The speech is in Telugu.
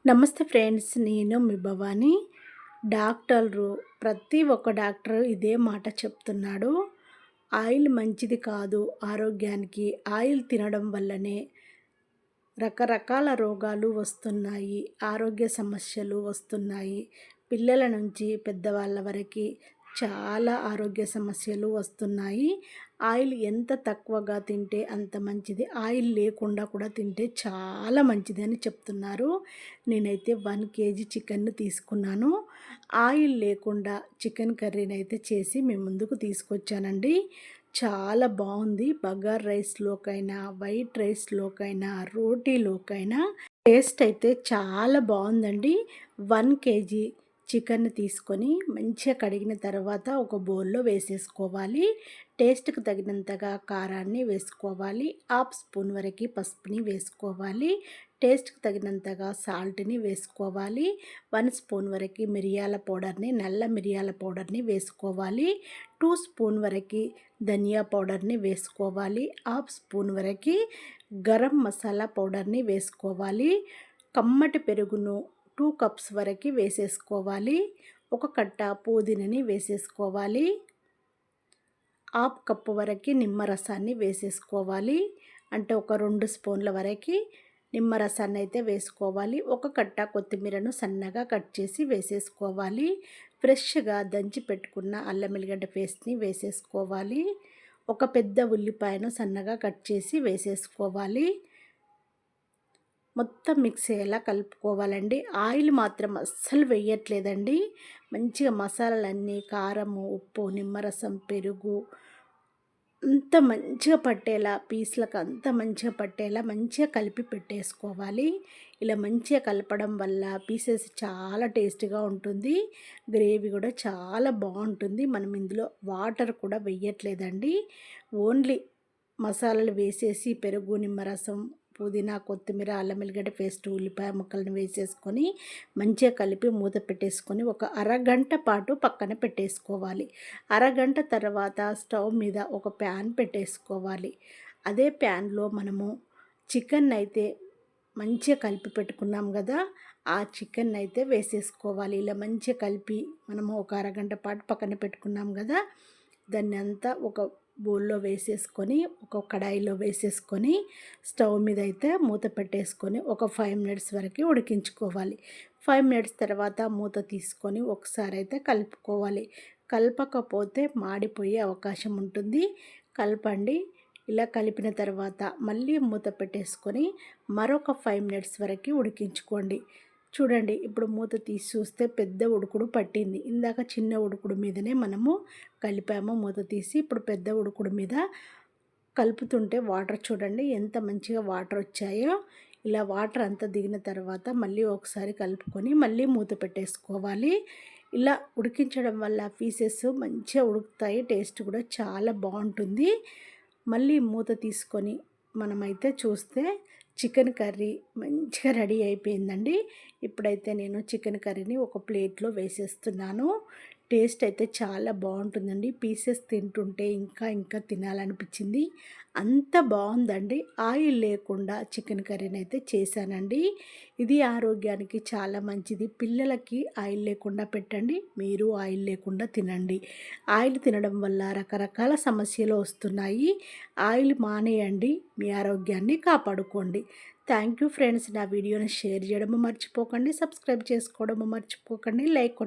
నమస్తే ఫ్రెండ్స్, నేను మీ భవాని. ప్రతి ఒక్క డాక్టర్ ఇదే మాట చెప్తున్నాడు. ఆయిల్ మంచిది కాదు ఆరోగ్యానికి. ఆయిల్ తినడం వల్లనే రకరకాల రోగాలు వస్తున్నాయి, ఆరోగ్య సమస్యలు వస్తున్నాయి. పిల్లల నుంచి పెద్దవాళ్ళ వరకు చాలా ఆరోగ్య సమస్యలు వస్తున్నాయి. ఆయిల్ ఎంత తక్కువగా తింటే అంత మంచిది. ఆయిల్ లేకుండా కూడా తింటే చాలా మంచిది అని చెప్తున్నారు. నేనైతే 1 కేజీ చికెన్ తీసుకున్నాను. ఆయిల్ లేకుండా చికెన్ కర్రీని అయితే చేసి మీ ముందుకు తీసుకొచ్చానండి. చాలా బాగుంది. బగార్ రైస్లోకైనా, వైట్ రైస్లోకైనా, రోటీలోకైనా టేస్ట్ అయితే చాలా బాగుందండి. 1 కేజీ చికెన్ తీసుకొని మంచిగా కడిగిన తర్వాత ఒక బౌల్లో వేసేసుకోవాలి. టేస్ట్కి తగినంతగా కారాన్ని వేసుకోవాలి. 1/2 స్పూన్ వరకు పసుపుని వేసుకోవాలి. టేస్ట్కి తగినంతగా సాల్ట్ని వేసుకోవాలి. 1 స్పూన్ వరకు మిరియాల పౌడర్ని, నల్ల మిరియాల పౌడర్ని వేసుకోవాలి. 2 స్పూన్ వరకు ధనియా పౌడర్ని వేసుకోవాలి. 1/2 స్పూన్ వరకు గరం మసాలా పౌడర్ని వేసుకోవాలి. కమ్మటి పెరుగును 2 కప్స్ వరకు వేసేసుకోవాలి. ఒక కట్ట పుదీనాని వేసేసుకోవాలి. 1/2 కప్పు వరకు నిమ్మరసాన్ని వేసేసుకోవాలి. అంటే ఒక 2 స్పూన్ల వరకు నిమ్మరసాన్ని అయితే వేసుకోవాలి. ఒక కట్ట కొత్తిమీరను సన్నగా కట్ చేసి వేసేసుకోవాలి. ఫ్రెష్గా దంచి పెట్టుకున్న అల్లం వెల్లిగడ్డ పేస్ట్ని వేసేసుకోవాలి. ఒక పెద్ద ఉల్లిపాయను సన్నగా కట్ చేసి వేసేసుకోవాలి. మొత్తం మిక్స్ అయ్యేలా కలుపుకోవాలండి. ఆయిల్ మాత్రం అస్సలు వేయట్లేదండి. మంచిగా మసాలాలన్నీ, కారము, ఉప్పు, నిమ్మరసం, పెరుగు అంత మంచిగా పట్టేలా, పీస్లకు అంత మంచిగా పట్టేలా మంచిగా కలిపి పెట్టేసుకోవాలి. ఇలా మంచిగా కలపడం వల్ల పీసెస్ చాలా టేస్ట్గా ఉంటుంది. గ్రేవీ కూడా చాలా బాగుంటుంది. మనం ఇందులో వాటర్ కూడా వేయట్లేదండి. ఓన్లీ మసాలాలు వేసేసి పెరుగు, నిమ్మరసం, పుదీనా, కొత్తిమీర, అల్లం వెల్లిగడ్డ పేస్ట్, ఉల్లిపాయ ముక్కలను వేసేసుకొని మంచిగా కలిపి మూత పెట్టేసుకొని ఒక అరగంట పాటు పక్కన పెట్టేసుకోవాలి. అరగంట తర్వాత స్టవ్ మీద ఒక ప్యాన్ పెట్టేసుకోవాలి. అదే ప్యాన్లో మనము చికెన్ అయితే మంచిగా కలిపి పెట్టుకున్నాం కదా, ఆ చికెన్ అయితే వేసేసుకోవాలి. ఇలా మంచిగా కలిపి మనము ఒక అరగంట పాటు పక్కన పెట్టుకున్నాం కదా, దాన్ని అంతా ఒక బౌల్లో వేసేసుకొని, ఒక కడాయిలో వేసేసుకొని స్టవ్ మీద అయితే మూత పెట్టేసుకొని ఒక 5 మినిట్స్ వరకు ఉడికించుకోవాలి. 5 మినిట్స్ తర్వాత మూత తీసుకొని ఒకసారి అయితే కలుపుకోవాలి. కలపకపోతే మాడిపోయే అవకాశం ఉంటుంది. కలపండి. ఇలా కలిపిన తర్వాత మళ్ళీ మూత పెట్టేసుకొని మరొక 5 మినిట్స్ వరకు ఉడికించుకోండి. చూడండి, ఇప్పుడు మూత తీసి చూస్తే పెద్ద ఉడుకుడు పట్టింది. ఇందాక చిన్న ఉడుకుడు మీదనే మనము కలిపాము. మూత తీసి ఇప్పుడు పెద్ద ఉడుకుడు మీద కలుపుతుంటే వాటర్ చూడండి ఎంత మంచిగా వాటర్ వచ్చాయో. ఇలా వాటర్ అంతా దిగిన తర్వాత మళ్ళీ ఒకసారి కలుపుకొని మళ్ళీ మూత పెట్టేసుకోవాలి. ఇలా ఉడికించడం వల్ల పీసెస్ మంచిగా ఉడుకుతాయి. టేస్ట్ కూడా చాలా బాగుంటుంది. మళ్ళీ మూత తీసుకొని మనమైతే చూస్తే చికెన్ కర్రీ మంచిగా రెడీ అయిపోయిందండి. ఇప్పుడైతే నేను చికెన్ కర్రీని ఒక ప్లేట్లో వేసేస్తున్నాను. టేస్ట్ అయితే చాలా బాగుంటుందండి. పీసెస్ తింటుంటే ఇంకా ఇంకా తినాలనిపించింది. అంత బాగుందండి. ఆయిల్ లేకుండా చికెన్ కర్రీని అయితే చేశానండి. ఇది ఆరోగ్యానికి చాలా మంచిది. పిల్లలకి ఆయిల్ లేకుండా పెట్టండి, మీరు ఆయిల్ లేకుండా తినండి. ఆయిల్ తినడం వల్ల రకరకాల సమస్యలు వస్తున్నాయి. ఆయిల్ మానేయండి, మీ ఆరోగ్యాన్ని కాపాడుకోండి. Thank you friends. నా వీడియోని షేర్ చేయడము మర్చిపోకండి, సబ్స్క్రైబ్ చేసుకోవడము మర్చిపోకండి, లైక్